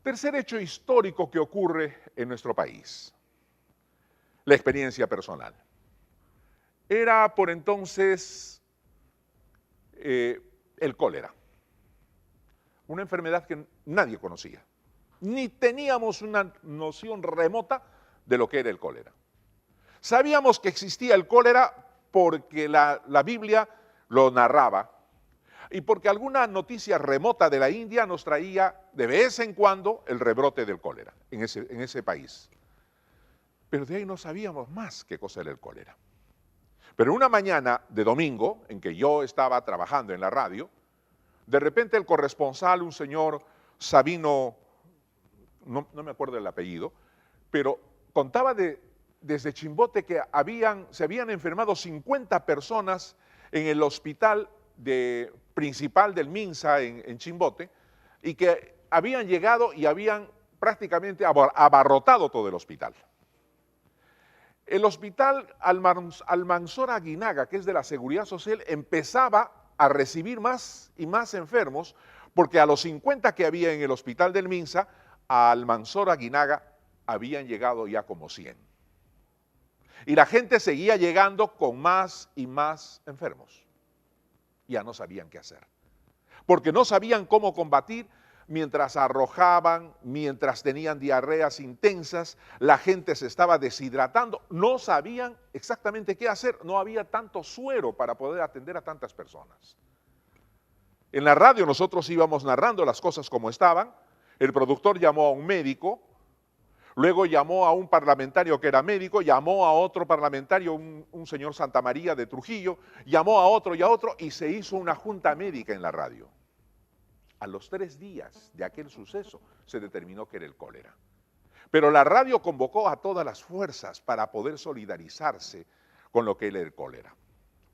Tercer hecho histórico que ocurre en nuestro país, la experiencia personal. Era por entonces el cólera, una enfermedad que nadie conocía, ni teníamos una noción remota de lo que era el cólera. Sabíamos que existía el cólera porque la Biblia lo narraba y porque alguna noticia remota de la India nos traía de vez en cuando el rebrote del cólera en ese país. Pero de ahí no sabíamos más qué cosa era el cólera. Pero una mañana de domingo, en que yo estaba trabajando en la radio, de repente el corresponsal, un señor Sabino, no me acuerdo el apellido, pero contaba desde Chimbote que se habían enfermado 50 personas en el hospital principal del Minsa en Chimbote y que habían llegado y habían prácticamente abarrotado todo el hospital. El hospital Almanzora Aguinaga, que es de la Seguridad Social, empezaba a recibir más y más enfermos porque a los 50 que había en el hospital del Minsa, a Almanzora Aguinaga habían llegado ya como 100. Y la gente seguía llegando con más y más enfermos. Ya no sabían qué hacer. Porque no sabían cómo combatir mientras arrojaban, mientras tenían diarreas intensas, la gente se estaba deshidratando, no sabían exactamente qué hacer, no había tanto suero para poder atender a tantas personas. En la radio nosotros íbamos narrando las cosas como estaban, el productor llamó a un médico, luego llamó a un parlamentario que era médico, llamó a otro parlamentario, un señor Santamaría de Trujillo, llamó a otro y se hizo una junta médica en la radio. A los 3 días de aquel suceso se determinó que era el cólera. Pero la radio convocó a todas las fuerzas para poder solidarizarse con lo que era el cólera.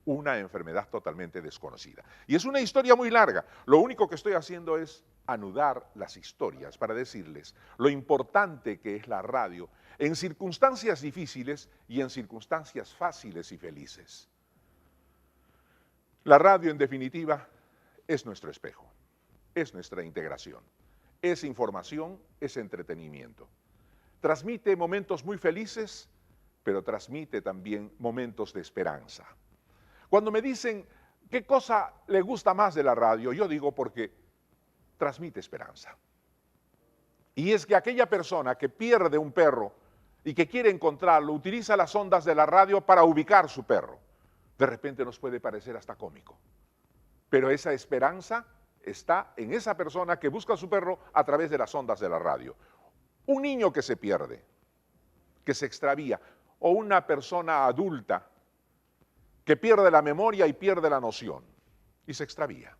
Una enfermedad totalmente desconocida. Y es una historia muy larga. Lo único que estoy haciendo es anudar las historias para decirles lo importante que es la radio en circunstancias difíciles y en circunstancias fáciles y felices. La radio, en definitiva, es nuestro espejo, es nuestra integración, es información, es entretenimiento. Transmite momentos muy felices, pero transmite también momentos de esperanza. Cuando me dicen qué cosa le gusta más de la radio, yo digo porque transmite esperanza. Y es que aquella persona que pierde un perro y que quiere encontrarlo, utiliza las ondas de la radio para ubicar su perro. De repente nos puede parecer hasta cómico. Pero esa esperanza está en esa persona que busca a su perro a través de las ondas de la radio. Un niño que se pierde, que se extravía, o una persona adulta que pierde la memoria y pierde la noción y se extravía.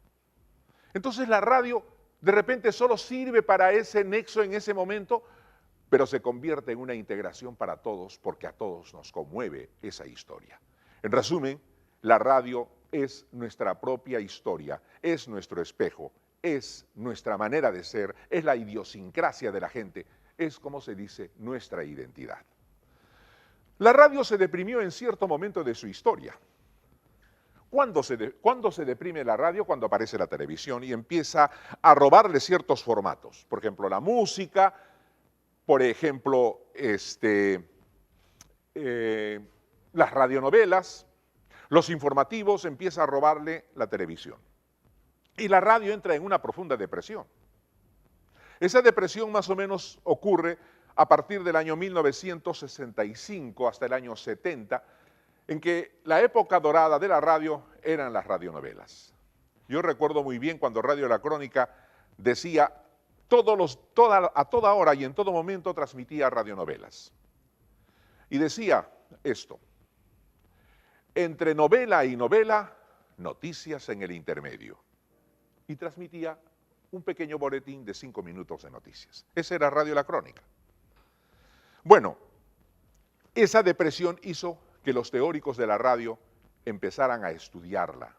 Entonces la radio de repente solo sirve para ese nexo en ese momento, pero se convierte en una integración para todos porque a todos nos conmueve esa historia. En resumen, la radio es nuestra propia historia, es nuestro espejo, es nuestra manera de ser, es la idiosincrasia de la gente, es, como se dice, nuestra identidad. La radio se deprimió en cierto momento de su historia. ¿Cuándo se deprime la radio? Cuando aparece la televisión y empieza a robarle ciertos formatos. Por ejemplo, la música, por ejemplo, las radionovelas, los informativos, empieza a robarle la televisión. Y la radio entra en una profunda depresión. Esa depresión más o menos ocurre a partir del año 1965 hasta el año 70, en que la época dorada de la radio eran las radionovelas. Yo recuerdo muy bien cuando Radio La Crónica decía, a toda hora y en todo momento transmitía radionovelas. Y decía esto: entre novela y novela, noticias en el intermedio. Y transmitía un pequeño boletín de 5 minutos de noticias. Esa era Radio La Crónica. Bueno, esa depresión hizo que los teóricos de la radio empezaran a estudiarla,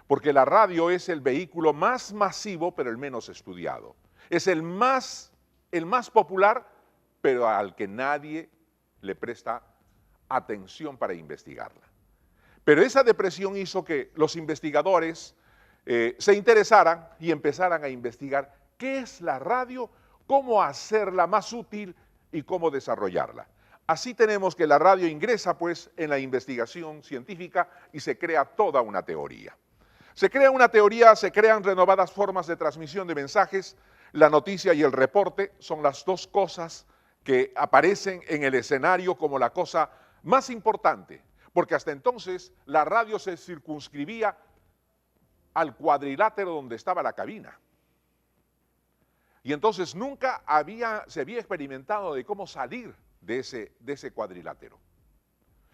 porque la radio es el vehículo más masivo, pero el menos estudiado. Es el más popular, pero al que nadie le presta atención para investigarla. Pero esa depresión hizo que los investigadores se interesaran y empezaran a investigar qué es la radio, cómo hacerla más útil y cómo desarrollarla. Así tenemos que la radio ingresa pues en la investigación científica y se crea toda una teoría. Se crea una teoría, se crean renovadas formas de transmisión de mensajes. La noticia y el reporte son las dos cosas que aparecen en el escenario como la cosa más importante, porque hasta entonces la radio se circunscribía al cuadrilátero donde estaba la cabina. Y entonces nunca se había experimentado de cómo salir de ese cuadrilátero.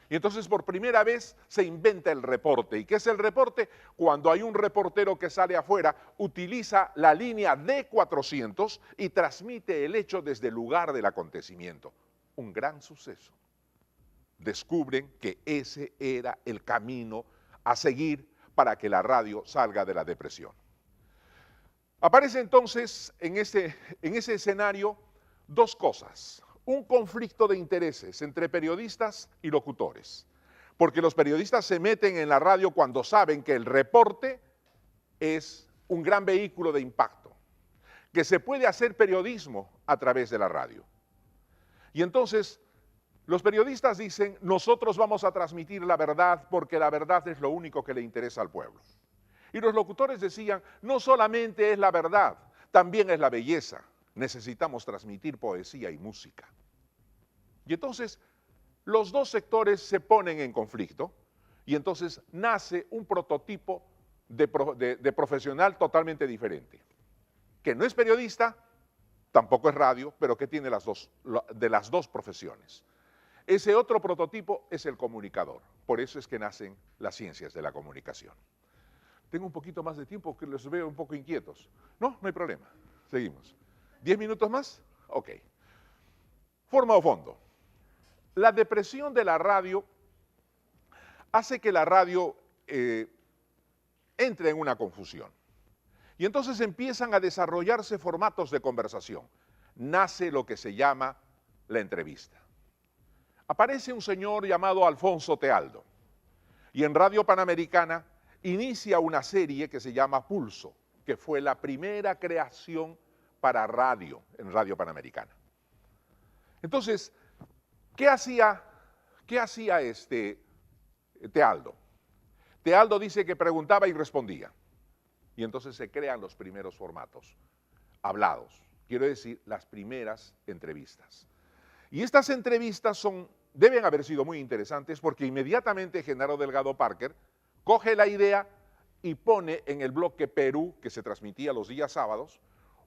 Y entonces por primera vez se inventa el reporte. ¿Y qué es el reporte? Cuando hay un reportero que sale afuera, utiliza la línea D400 y transmite el hecho desde el lugar del acontecimiento. Un gran suceso. Descubren que ese era el camino a seguir para que la radio salga de la depresión. Aparece entonces en ese escenario dos cosas. Un conflicto de intereses entre periodistas y locutores, porque los periodistas se meten en la radio cuando saben que el reporte es un gran vehículo de impacto, que se puede hacer periodismo a través de la radio. Y entonces los periodistas dicen, nosotros vamos a transmitir la verdad porque la verdad es lo único que le interesa al pueblo. Y los locutores decían, no solamente es la verdad, también es la belleza. Necesitamos transmitir poesía y música. Y entonces los dos sectores se ponen en conflicto y entonces nace un prototipo de profesional totalmente diferente, que no es periodista, tampoco es radio, pero que tiene de las dos profesiones. Ese otro prototipo es el comunicador, por eso es que nacen las ciencias de la comunicación. Tengo un poquito más de tiempo que los veo un poco inquietos. No, no hay problema. Seguimos. ¿10 minutos más? Ok. Forma o fondo. La depresión de la radio hace que la radio entre en una confusión. Y entonces empiezan a desarrollarse formatos de conversación. Nace lo que se llama la entrevista. Aparece un señor llamado Alfonso Tealdo y en Radio Panamericana inicia una serie que se llama Pulso, que fue la primera creación para radio en Radio Panamericana. Entonces, ¿qué hacía Tealdo? Tealdo dice que preguntaba y respondía. Y entonces se crean los primeros formatos hablados. Quiero decir, las primeras entrevistas. Y estas entrevistas deben haber sido muy interesantes porque inmediatamente Genaro Delgado Parker coge la idea y pone en el bloque Perú, que se transmitía los días sábados,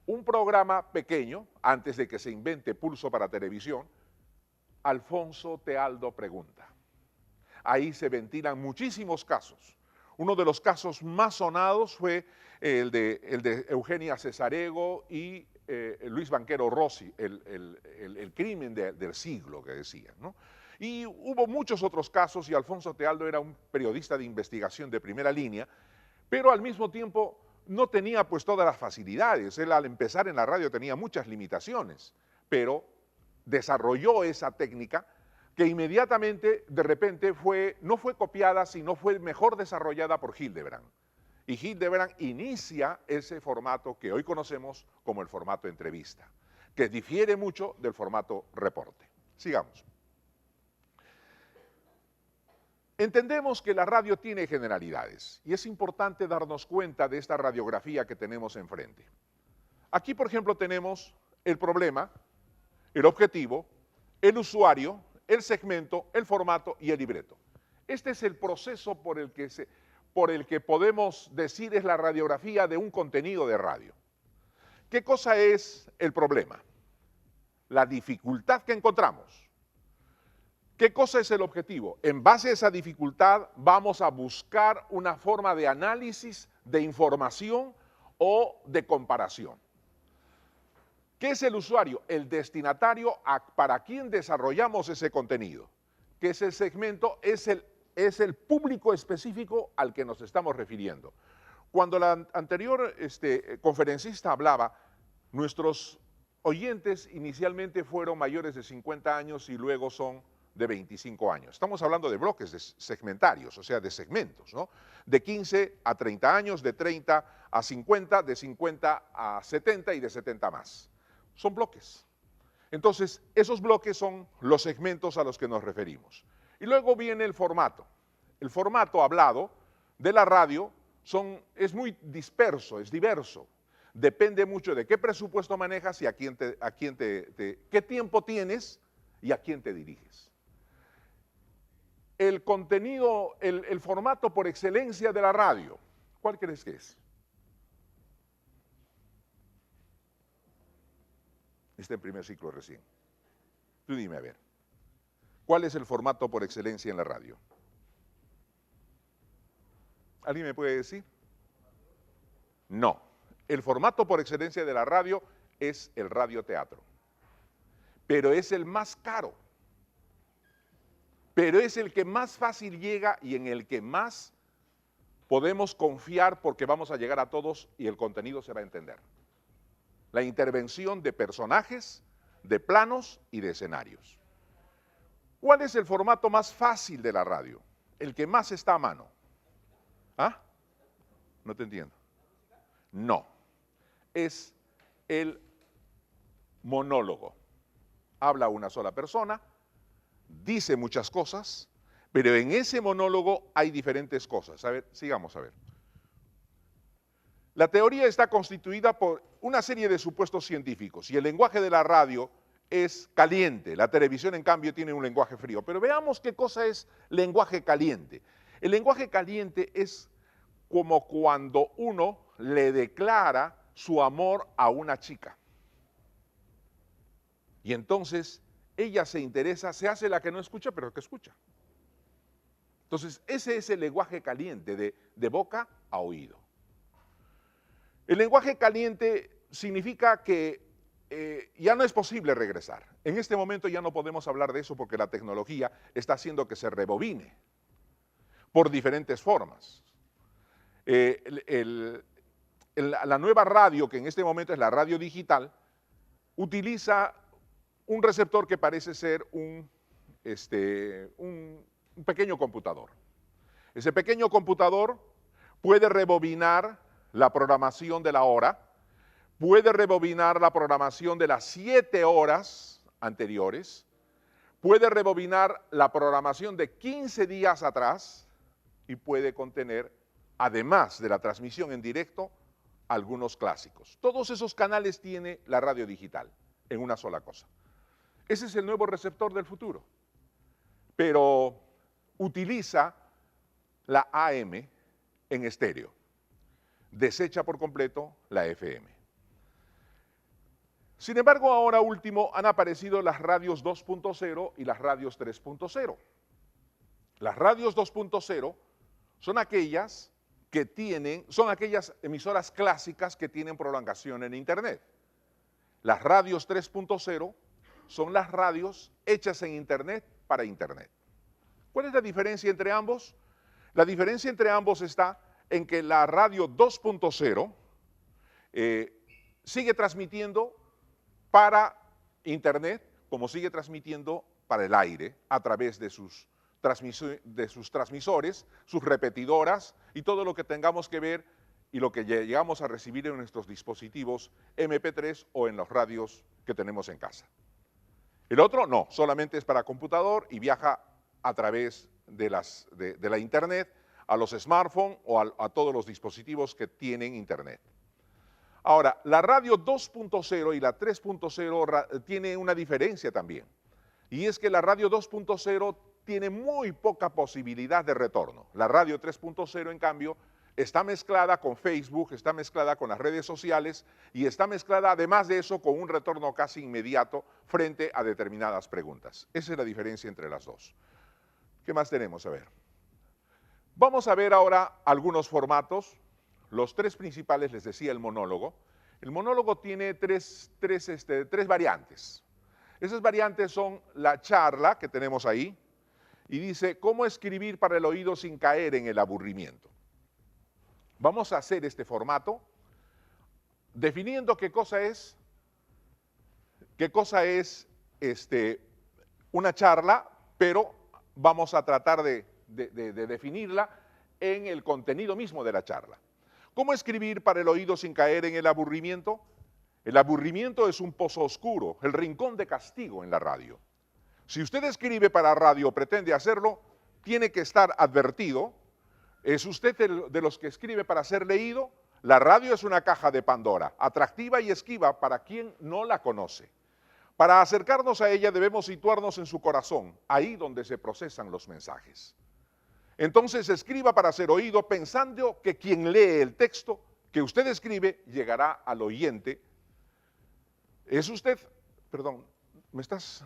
un programa pequeño, antes de que se invente Pulso para televisión, Alfonso Tealdo Pregunta. Ahí se ventilan muchísimos casos. Uno de los casos más sonados fue el de Eugenia Cesarego y Luis Banquero Rossi, el crimen del siglo que decían, ¿no? Y hubo muchos otros casos y Alfonso Tealdo era un periodista de investigación de primera línea, pero al mismo tiempo no tenía pues todas las facilidades. Él al empezar en la radio tenía muchas limitaciones, pero desarrolló esa técnica que inmediatamente, de repente, no fue copiada, sino fue mejor desarrollada por Hildebrand. Y Hildebrand inicia ese formato que hoy conocemos como el formato entrevista, que difiere mucho del formato reporte. Sigamos. Entendemos que la radio tiene generalidades y es importante darnos cuenta de esta radiografía que tenemos enfrente. Aquí, por ejemplo, tenemos el problema, el objetivo, el usuario, el segmento, el formato y el libreto. Este es el proceso por el que podemos decir es la radiografía de un contenido de radio. ¿Qué cosa es el problema? La dificultad que encontramos. ¿Qué cosa es el objetivo? En base a esa dificultad vamos a buscar una forma de análisis, de información o de comparación. ¿Qué es el usuario? El destinatario para quien desarrollamos ese contenido. ¿Qué es el segmento? Es el público específico al que nos estamos refiriendo. Cuando la anterior conferencista hablaba, nuestros oyentes inicialmente fueron mayores de 50 años y luego son de 25 años. Estamos hablando de bloques segmentarios, o sea, de segmentos, ¿no? De 15 a 30 años, de 30 a 50, de 50 a 70 y de 70 más. Son bloques. Entonces, esos bloques son los segmentos a los que nos referimos. Y luego viene el formato. El formato hablado de la radio es muy disperso, es diverso. Depende mucho de qué presupuesto manejas y qué tiempo tienes y a quién te diriges. El contenido, el formato por excelencia de la radio, ¿cuál crees que es? Está en primer ciclo recién. Tú dime, a ver. ¿Cuál es el formato por excelencia en la radio? ¿Alguien me puede decir? No. El formato por excelencia de la radio es el radioteatro. Pero es el más caro. Pero es el que más fácil llega y en el que más podemos confiar porque vamos a llegar a todos y el contenido se va a entender. La intervención de personajes, de planos y de escenarios. ¿Cuál es el formato más fácil de la radio? El que más está a mano. ¿Ah? No te entiendo. No. Es el monólogo. Habla una sola persona, dice muchas cosas, pero en ese monólogo hay diferentes cosas. A ver, sigamos a ver. La teoría está constituida por una serie de supuestos científicos y el lenguaje de la radio es caliente. La televisión, en cambio, tiene un lenguaje frío. Pero veamos qué cosa es lenguaje caliente. El lenguaje caliente es como cuando uno le declara su amor a una chica. Y entonces ella se interesa, se hace la que no escucha, pero que escucha. Entonces, ese es el lenguaje caliente, de boca a oído. El lenguaje caliente significa que ya no es posible regresar. En este momento ya no podemos hablar de eso porque la tecnología está haciendo que se rebobine por diferentes formas. La nueva radio, que en este momento es la radio digital, utiliza un receptor que parece ser un pequeño computador. Ese pequeño computador puede rebobinar la programación de la hora, puede rebobinar la programación de las 7 horas anteriores, puede rebobinar la programación de 15 días atrás y puede contener, además de la transmisión en directo, algunos clásicos. Todos esos canales tiene la radio digital en una sola cosa. Ese es el nuevo receptor del futuro, pero utiliza la AM en estéreo, desecha por completo la FM. Sin embargo, ahora último han aparecido las radios 2.0 y las radios 3.0. Las radios 2.0 son aquellas emisoras clásicas que tienen prolongación en Internet. Las radios 3.0 son las radios hechas en Internet para Internet. ¿Cuál es la diferencia entre ambos? La diferencia entre ambos está en que la radio 2.0 sigue transmitiendo para Internet como sigue transmitiendo para el aire a través de sus transmisores, sus repetidoras y todo lo que tengamos que ver y lo que llegamos a recibir en nuestros dispositivos MP3 o en los radios que tenemos en casa. El otro no, solamente es para computador y viaja a través de la Internet a los smartphones o a todos los dispositivos que tienen Internet. Ahora, la radio 2.0 y la 3.0 tiene una diferencia también, y es que la radio 2.0 tiene muy poca posibilidad de retorno. La radio 3.0, en cambio, está mezclada con Facebook, está mezclada con las redes sociales y está mezclada, además de eso, con un retorno casi inmediato frente a determinadas preguntas. Esa es la diferencia entre las dos. ¿Qué más tenemos? A ver. Vamos a ver ahora algunos formatos. Los 3 principales, les decía, el monólogo. El monólogo tiene tres variantes. Esas variantes son la charla que tenemos ahí y dice, ¿cómo escribir para el oído sin caer en el aburrimiento? Vamos a hacer este formato definiendo qué cosa es una charla, pero vamos a tratar de definirla en el contenido mismo de la charla. ¿Cómo escribir para el oído sin caer en el aburrimiento? El aburrimiento es un pozo oscuro, el rincón de castigo en la radio. Si usted escribe para radio o pretende hacerlo, tiene que estar advertido. ¿Es usted de los que escribe para ser leído? La radio es una caja de Pandora, atractiva y esquiva para quien no la conoce. Para acercarnos a ella debemos situarnos en su corazón, ahí donde se procesan los mensajes. Entonces escriba para ser oído pensando que quien lee el texto que usted escribe llegará al oyente. ¿Es usted? Perdón, me estás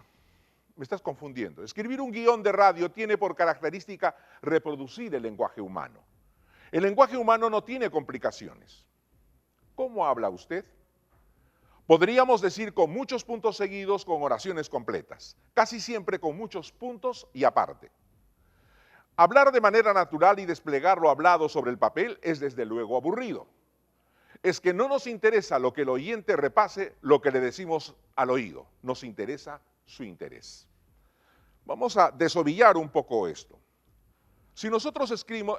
confundiendo. Escribir un guión de radio tiene por característica reproducir el lenguaje humano. El lenguaje humano no tiene complicaciones. ¿Cómo habla usted? Podríamos decir con muchos puntos seguidos, con oraciones completas, casi siempre con muchos puntos y aparte. Hablar de manera natural y desplegar lo hablado sobre el papel es desde luego aburrido. Es que no nos interesa lo que el oyente repase lo que le decimos al oído, nos interesa su interés. Vamos a desovillar un poco esto. Si nosotros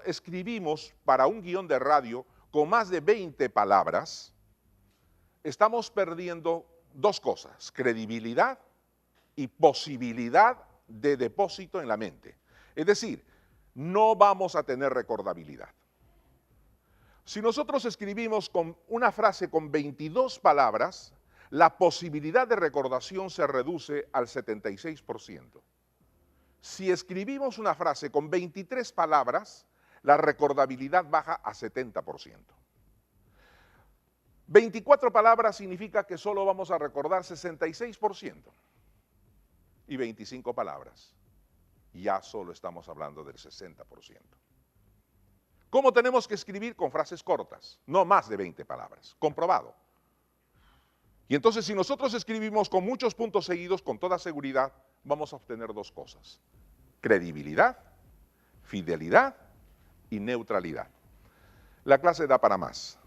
escribimos para un guión de radio con más de 20 palabras, estamos perdiendo 2 cosas, credibilidad y posibilidad de depósito en la mente. Es decir, no vamos a tener recordabilidad. Si nosotros escribimos con una frase con 22 palabras, la posibilidad de recordación se reduce al 76%. Si escribimos una frase con 23 palabras, la recordabilidad baja a 70%. 24 palabras significa que solo vamos a recordar 66% y 25 palabras. ya solo estamos hablando del 60%. ¿Cómo tenemos que escribir? Con frases cortas, no más de 20 palabras, comprobado. Y entonces si nosotros escribimos con muchos puntos seguidos, con toda seguridad, vamos a obtener dos cosas: credibilidad, fidelidad y neutralidad. La clase da para más,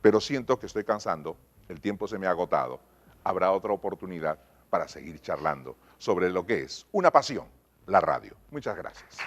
pero siento que estoy cansando, el tiempo se me ha agotado. Habrá otra oportunidad para seguir charlando sobre lo que es una pasión, la radio. Muchas gracias.